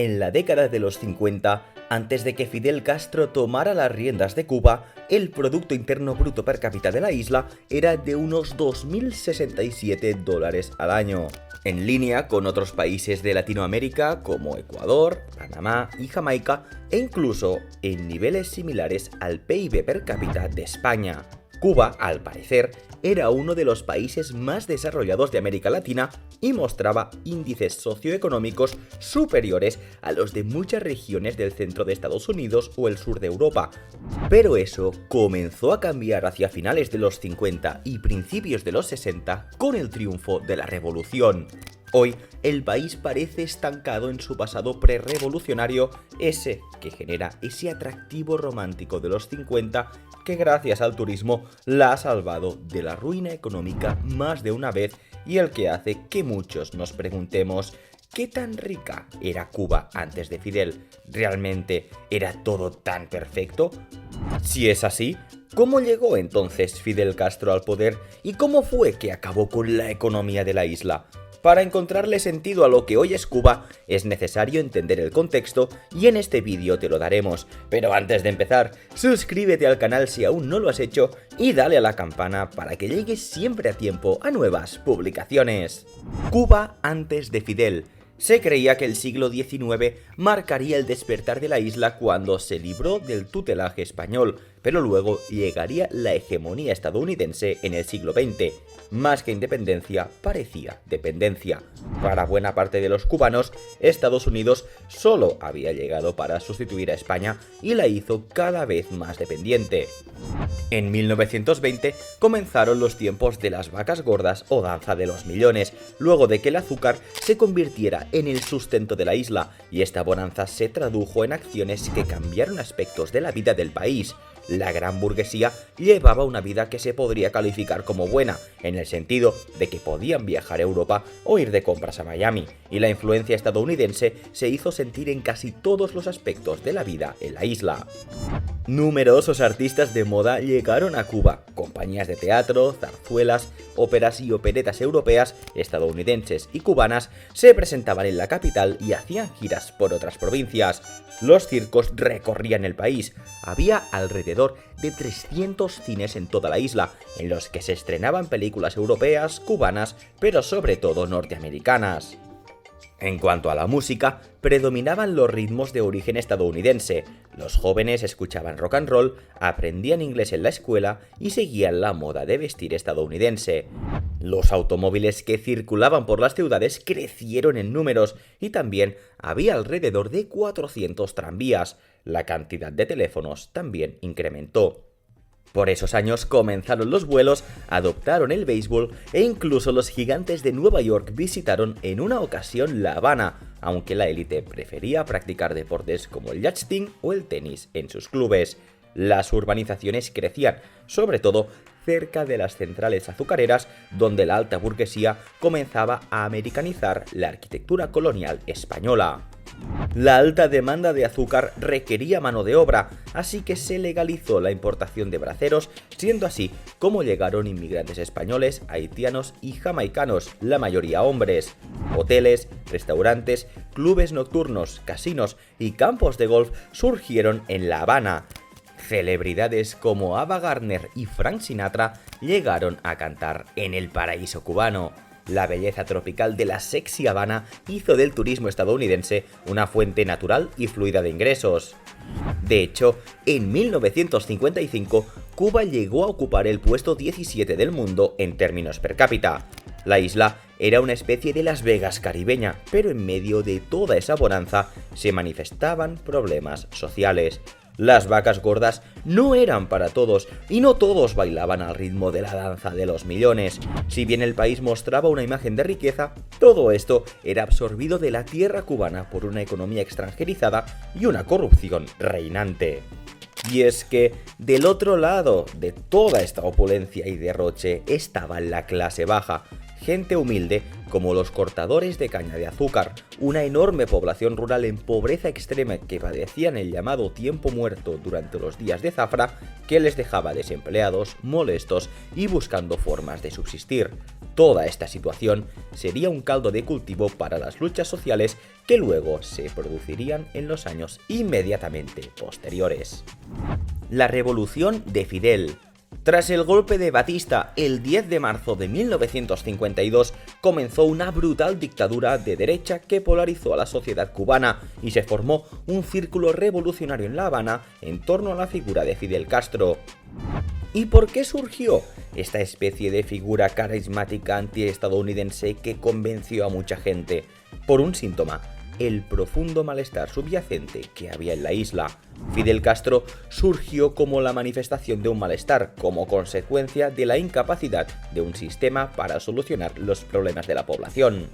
En la década de los 50, antes de que Fidel Castro tomara las riendas de Cuba, el Producto Interno Bruto per cápita de la isla era de unos 2.067 dólares al año. En línea con otros países de Latinoamérica como Ecuador, Panamá y Jamaica, e incluso en niveles similares al PIB per cápita de España. Cuba, al parecer, era uno de los países más desarrollados de América Latina y mostraba índices socioeconómicos superiores a los de muchas regiones del centro de Estados Unidos o el sur de Europa. Pero eso comenzó a cambiar hacia finales de los 50 y principios de los 60 con el triunfo de la Revolución. Hoy, el país parece estancado en su pasado prerrevolucionario, ese que genera ese atractivo romántico de los 50 que gracias al turismo la ha salvado de la ruina económica más de una vez y el que hace que muchos nos preguntemos ¿qué tan rica era Cuba antes de Fidel? ¿Realmente era todo tan perfecto? Si es así, ¿cómo llegó entonces Fidel Castro al poder y cómo fue que acabó con la economía de la isla? Para encontrarle sentido a lo que hoy es Cuba, es necesario entender el contexto y en este vídeo te lo daremos. Pero antes de empezar, suscríbete al canal si aún no lo has hecho y dale a la campana para que llegues siempre a tiempo a nuevas publicaciones. Cuba antes de Fidel. Se creía que el siglo XIX marcaría el despertar de la isla cuando se libró del tutelaje español, pero luego llegaría la hegemonía estadounidense en el siglo XX. Más que independencia, parecía dependencia. Para buena parte de los cubanos, Estados Unidos solo había llegado para sustituir a España y la hizo cada vez más dependiente. En 1920 comenzaron los tiempos de las vacas gordas o danza de los millones, luego de que el azúcar se convirtiera en el sustento de la isla, y esta bonanza se tradujo en acciones que cambiaron aspectos de la vida del país. La gran burguesía llevaba una vida que se podría calificar como buena, en el sentido de que podían viajar a Europa o ir de compras a Miami, y la influencia estadounidense se hizo sentir en casi todos los aspectos de la vida en la isla. Numerosos artistas de moda llegaron a Cuba, compañías de teatro, zarzuelas, óperas y operetas europeas, estadounidenses y cubanas se presentaban en la capital y hacían giras por otras provincias. Los circos recorrían el país. Había alrededor de 300 cines en toda la isla, en los que se estrenaban películas europeas, cubanas, pero sobre todo norteamericanas. En cuanto a la música, predominaban los ritmos de origen estadounidense. Los jóvenes escuchaban rock and roll, aprendían inglés en la escuela y seguían la moda de vestir estadounidense. Los automóviles que circulaban por las ciudades crecieron en números y también había alrededor de 400 tranvías. La cantidad de teléfonos también incrementó. Por esos años comenzaron los vuelos, adoptaron el béisbol e incluso los gigantes de Nueva York visitaron en una ocasión La Habana, aunque la élite prefería practicar deportes como el yachting o el tenis en sus clubes. Las urbanizaciones crecían, sobre todo cerca de las centrales azucareras, donde la alta burguesía comenzaba a americanizar la arquitectura colonial española. La alta demanda de azúcar requería mano de obra, así que se legalizó la importación de braceros, siendo así como llegaron inmigrantes españoles, haitianos y jamaicanos, la mayoría hombres. Hoteles, restaurantes, clubes nocturnos, casinos y campos de golf surgieron en La Habana. Celebridades como Ava Gardner y Frank Sinatra llegaron a cantar en el paraíso cubano. La belleza tropical de la sexy Habana hizo del turismo estadounidense una fuente natural y fluida de ingresos. De hecho, en 1955, Cuba llegó a ocupar el puesto 17 del mundo en términos per cápita. La isla era una especie de Las Vegas caribeña, pero en medio de toda esa bonanza se manifestaban problemas sociales. Las vacas gordas no eran para todos y no todos bailaban al ritmo de la danza de los millones. Si bien el país mostraba una imagen de riqueza, todo esto era absorbido de la tierra cubana por una economía extranjerizada y una corrupción reinante. Y es que del otro lado de toda esta opulencia y derroche estaba la clase baja, gente humilde como los cortadores de caña de azúcar, una enorme población rural en pobreza extrema que padecían el llamado tiempo muerto durante los días de zafra, que les dejaba desempleados, molestos y buscando formas de subsistir. Toda esta situación sería un caldo de cultivo para las luchas sociales que luego se producirían en los años inmediatamente posteriores. La revolución de Fidel. Tras el golpe de Batista el 10 de marzo de 1952, comenzó una brutal dictadura de derecha que polarizó a la sociedad cubana y se formó un círculo revolucionario en La Habana en torno a la figura de Fidel Castro. ¿Y por qué surgió esta especie de figura carismática antiestadounidense que convenció a mucha gente? Por un síntoma: el profundo malestar subyacente que había en la isla. Fidel Castro surgió como la manifestación de un malestar, como consecuencia de la incapacidad de un sistema para solucionar los problemas de la población.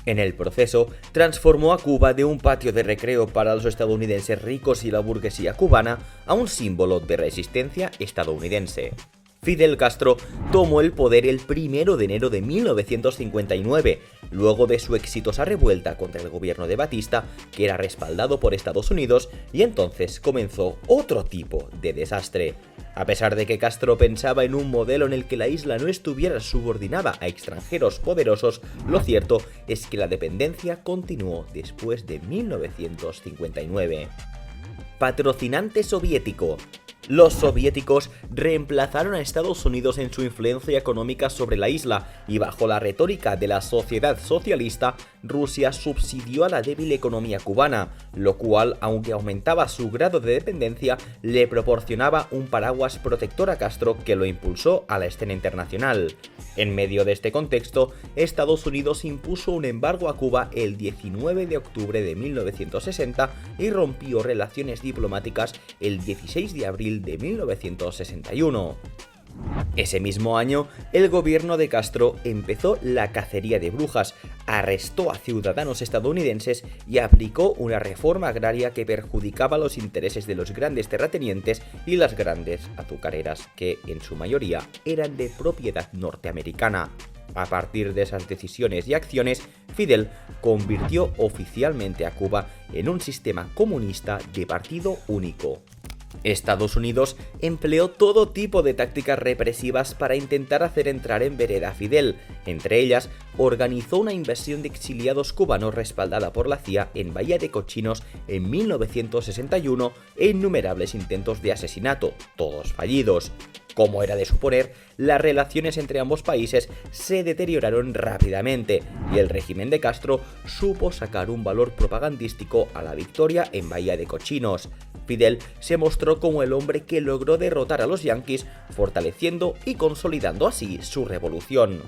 En el proceso, transformó a Cuba de un patio de recreo para los estadounidenses ricos y la burguesía cubana a un símbolo de resistencia estadounidense. Fidel Castro tomó el poder el 1 de enero de 1959, luego de su exitosa revuelta contra el gobierno de Batista, que era respaldado por Estados Unidos, y entonces comenzó otro tipo de desastre. A pesar de que Castro pensaba en un modelo en el que la isla no estuviera subordinada a extranjeros poderosos, lo cierto es que la dependencia continuó después de 1959. Patrocinante soviético. Los soviéticos reemplazaron a Estados Unidos en su influencia económica sobre la isla y bajo la retórica de la sociedad socialista, Rusia subsidió a la débil economía cubana, lo cual, aunque aumentaba su grado de dependencia, le proporcionaba un paraguas protector a Castro que lo impulsó a la escena internacional. En medio de este contexto, Estados Unidos impuso un embargo a Cuba el 19 de octubre de 1960 y rompió relaciones diplomáticas el 16 de abril de 1961. Ese mismo año, el gobierno de Castro empezó la cacería de brujas, arrestó a ciudadanos estadounidenses y aplicó una reforma agraria que perjudicaba los intereses de los grandes terratenientes y las grandes azucareras, que en su mayoría eran de propiedad norteamericana. A partir de esas decisiones y acciones, Fidel convirtió oficialmente a Cuba en un sistema comunista de partido único. Estados Unidos empleó todo tipo de tácticas represivas para intentar hacer entrar en vereda a Fidel. Entre ellas, organizó una invasión de exiliados cubanos respaldada por la CIA en Bahía de Cochinos en 1961 e innumerables intentos de asesinato, todos fallidos. Como era de suponer, las relaciones entre ambos países se deterioraron rápidamente y el régimen de Castro supo sacar un valor propagandístico a la victoria en Bahía de Cochinos. Fidel se mostró como el hombre que logró derrotar a los yanquis, fortaleciendo y consolidando así su revolución.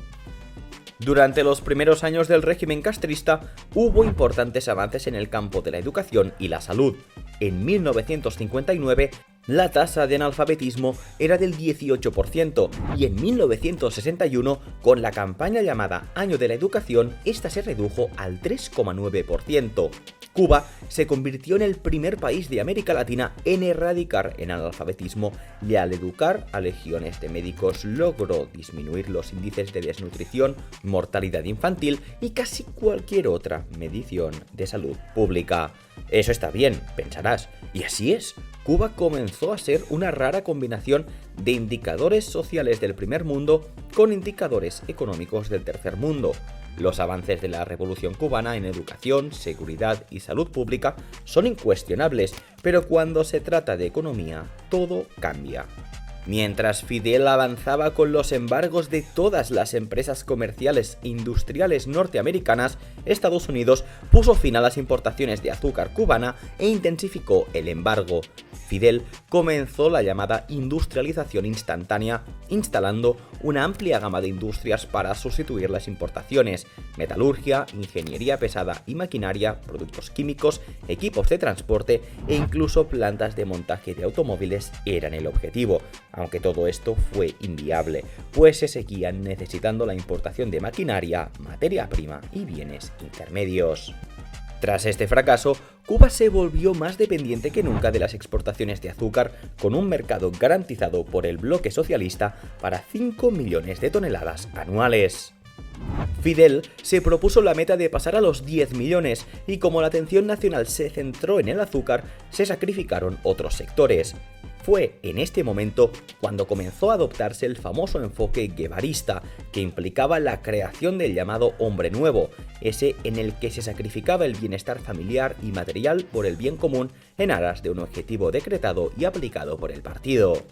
Durante los primeros años del régimen castrista hubo importantes avances en el campo de la educación y la salud. En 1959, la tasa de analfabetismo era del 18% y en 1961, con la campaña llamada Año de la Educación, esta se redujo al 3,9%. Cuba se convirtió en el primer país de América Latina en erradicar el analfabetismo y al educar a legiones de médicos logró disminuir los índices de desnutrición, mortalidad infantil y casi cualquier otra medición de salud pública. Eso está bien, pensarás, y así es. Cuba comenzó a ser una rara combinación de indicadores sociales del primer mundo con indicadores económicos del tercer mundo. Los avances de la Revolución Cubana en educación, seguridad y salud pública son incuestionables, pero cuando se trata de economía, todo cambia. Mientras Fidel avanzaba con los embargos de todas las empresas comerciales e industriales norteamericanas, Estados Unidos puso fin a las importaciones de azúcar cubana e intensificó el embargo. Fidel comenzó la llamada industrialización instantánea, instalando una amplia gama de industrias para sustituir las importaciones: metalurgia, ingeniería pesada y maquinaria, productos químicos, equipos de transporte e incluso plantas de montaje de automóviles eran el objetivo. Aunque todo esto fue inviable, pues se seguían necesitando la importación de maquinaria, materia prima y bienes intermedios. Tras este fracaso, Cuba se volvió más dependiente que nunca de las exportaciones de azúcar, con un mercado garantizado por el bloque socialista para 5 millones de toneladas anuales. Fidel se propuso la meta de pasar a los 10 millones y como la atención nacional se centró en el azúcar, se sacrificaron otros sectores. Fue en este momento cuando comenzó a adoptarse el famoso enfoque guevarista, que implicaba la creación del llamado hombre nuevo, ese en el que se sacrificaba el bienestar familiar y material por el bien común en aras de un objetivo decretado y aplicado por el partido.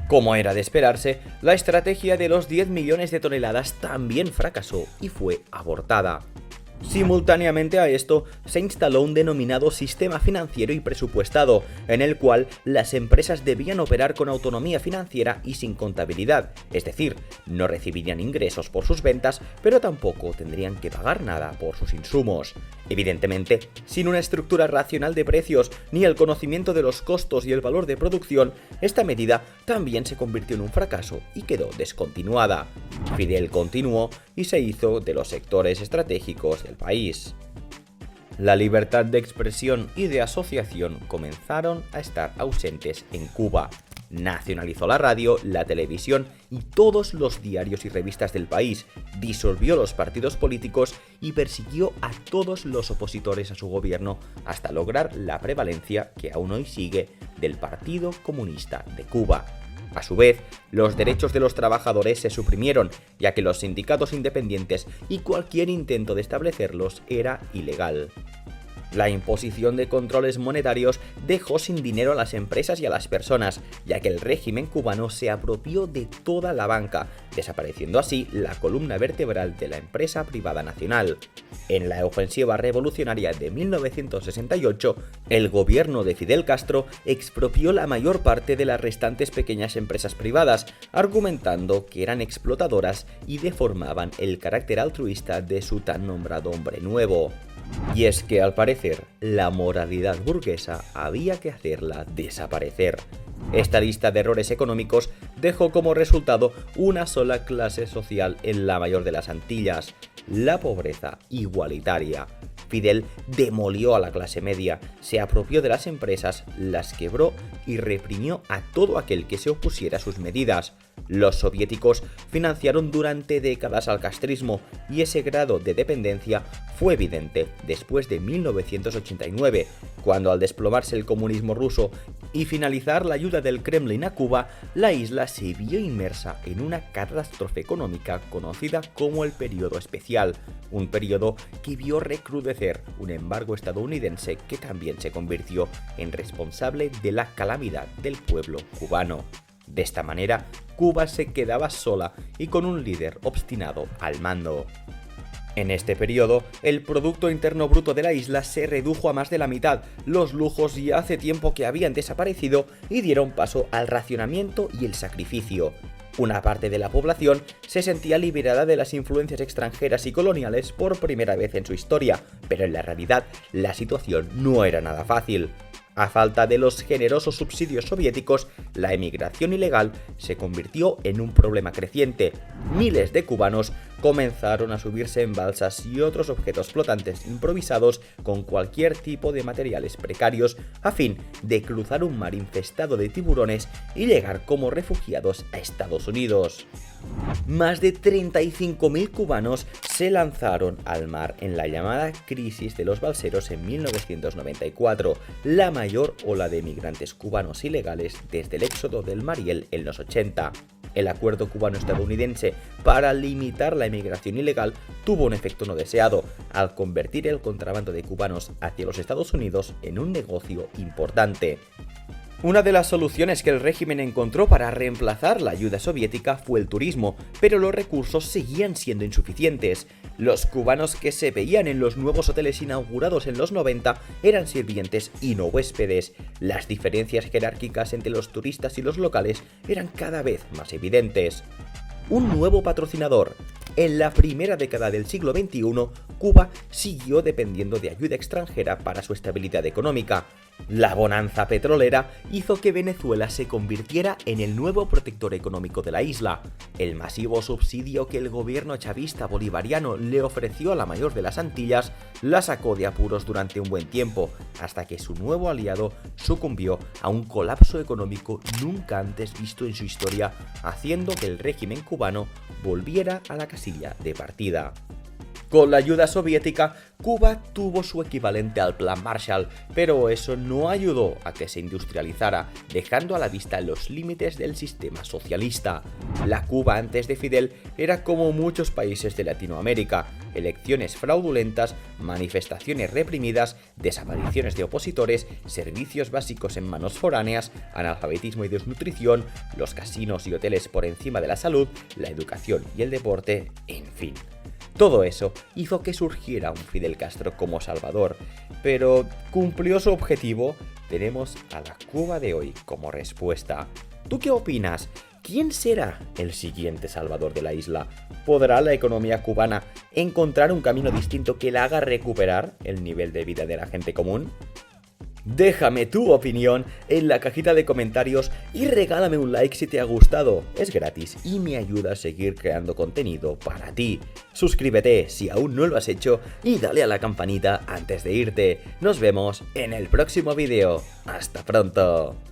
Como era de esperarse, la estrategia de los 10 millones de toneladas también fracasó y fue abortada. Simultáneamente a esto, se instaló un denominado sistema financiero y presupuestado, en el cual las empresas debían operar con autonomía financiera y sin contabilidad, es decir, no recibirían ingresos por sus ventas, pero tampoco tendrían que pagar nada por sus insumos. Evidentemente, sin una estructura racional de precios ni el conocimiento de los costos y el valor de producción, esta medida también se convirtió en un fracaso y quedó descontinuada. Fidel continuó y se hizo de los sectores estratégicos del país. La libertad de expresión y de asociación comenzaron a estar ausentes en Cuba. Nacionalizó la radio, la televisión y todos los diarios y revistas del país, disolvió los partidos políticos y persiguió a todos los opositores a su gobierno hasta lograr la prevalencia que aún hoy sigue del Partido Comunista de Cuba. A su vez, los derechos de los trabajadores se suprimieron, ya que los sindicatos independientes y cualquier intento de establecerlos era ilegal. La imposición de controles monetarios dejó sin dinero a las empresas y a las personas, ya que el régimen cubano se apropió de toda la banca, desapareciendo así la columna vertebral de la empresa privada nacional. En la ofensiva revolucionaria de 1968, el gobierno de Fidel Castro expropió la mayor parte de las restantes pequeñas empresas privadas, argumentando que eran explotadoras y deformaban el carácter altruista de su tan nombrado hombre nuevo. Y es que, al parecer, la moralidad burguesa había que hacerla desaparecer. Esta lista de errores económicos dejó como resultado una sola clase social en la mayor de las Antillas: la pobreza igualitaria. Fidel demolió a la clase media, se apropió de las empresas, las quebró y reprimió a todo aquel que se opusiera a sus medidas. Los soviéticos financiaron durante décadas al castrismo y ese grado de dependencia fue evidente después de 1989, cuando al desplomarse el comunismo ruso y finalizar la ayuda del Kremlin a Cuba, la isla se vio inmersa en una catástrofe económica conocida como el Período Especial, un periodo que vio recrudecer un embargo estadounidense que también se convirtió en responsable de la calamidad del pueblo cubano. De esta manera, Cuba se quedaba sola y con un líder obstinado al mando. En este periodo, el Producto Interno Bruto de la isla se redujo a más de la mitad, los lujos ya hace tiempo que habían desaparecido y dieron paso al racionamiento y el sacrificio. Una parte de la población se sentía liberada de las influencias extranjeras y coloniales por primera vez en su historia, pero en la realidad la situación no era nada fácil. A falta de los generosos subsidios soviéticos, la emigración ilegal se convirtió en un problema creciente. Miles de cubanos comenzaron a subirse en balsas y otros objetos flotantes improvisados con cualquier tipo de materiales precarios a fin de cruzar un mar infestado de tiburones y llegar como refugiados a Estados Unidos. Más de 35.000 cubanos se lanzaron al mar en la llamada crisis de los balseros en 1994, la mayor ola de migrantes cubanos ilegales desde el éxodo del Mariel en los 80. El acuerdo cubano-estadounidense para limitar la emigración ilegal tuvo un efecto no deseado, al convertir el contrabando de cubanos hacia los Estados Unidos en un negocio importante. Una de las soluciones que el régimen encontró para reemplazar la ayuda soviética fue el turismo, pero los recursos seguían siendo insuficientes. Los cubanos que se veían en los nuevos hoteles inaugurados en los 90 eran sirvientes y no huéspedes. Las diferencias jerárquicas entre los turistas y los locales eran cada vez más evidentes. Un nuevo patrocinador. En la primera década del siglo XXI, Cuba siguió dependiendo de ayuda extranjera para su estabilidad económica. La bonanza petrolera hizo que Venezuela se convirtiera en el nuevo protector económico de la isla. El masivo subsidio que el gobierno chavista bolivariano le ofreció a la mayor de las Antillas la sacó de apuros durante un buen tiempo, hasta que su nuevo aliado sucumbió a un colapso económico nunca antes visto en su historia, haciendo que el régimen cubano volviera a la casilla casilla de partida. Con la ayuda soviética, Cuba tuvo su equivalente al Plan Marshall, pero eso no ayudó a que se industrializara, dejando a la vista los límites del sistema socialista. La Cuba antes de Fidel era como muchos países de Latinoamérica: elecciones fraudulentas, manifestaciones reprimidas, desapariciones de opositores, servicios básicos en manos foráneas, analfabetismo y desnutrición, los casinos y hoteles por encima de la salud, la educación y el deporte, en fin. Todo eso hizo que surgiera un Fidel Castro como salvador, pero ¿cumplió su objetivo? Tenemos a la Cuba de hoy como respuesta. ¿Tú qué opinas? ¿Quién será el siguiente salvador de la isla? ¿Podrá la economía cubana encontrar un camino distinto que la haga recuperar el nivel de vida de la gente común? Déjame tu opinión en la cajita de comentarios y regálame un like si te ha gustado. Es gratis y me ayuda a seguir creando contenido para ti. Suscríbete si aún no lo has hecho y dale a la campanita antes de irte. Nos vemos en el próximo vídeo. ¡Hasta pronto!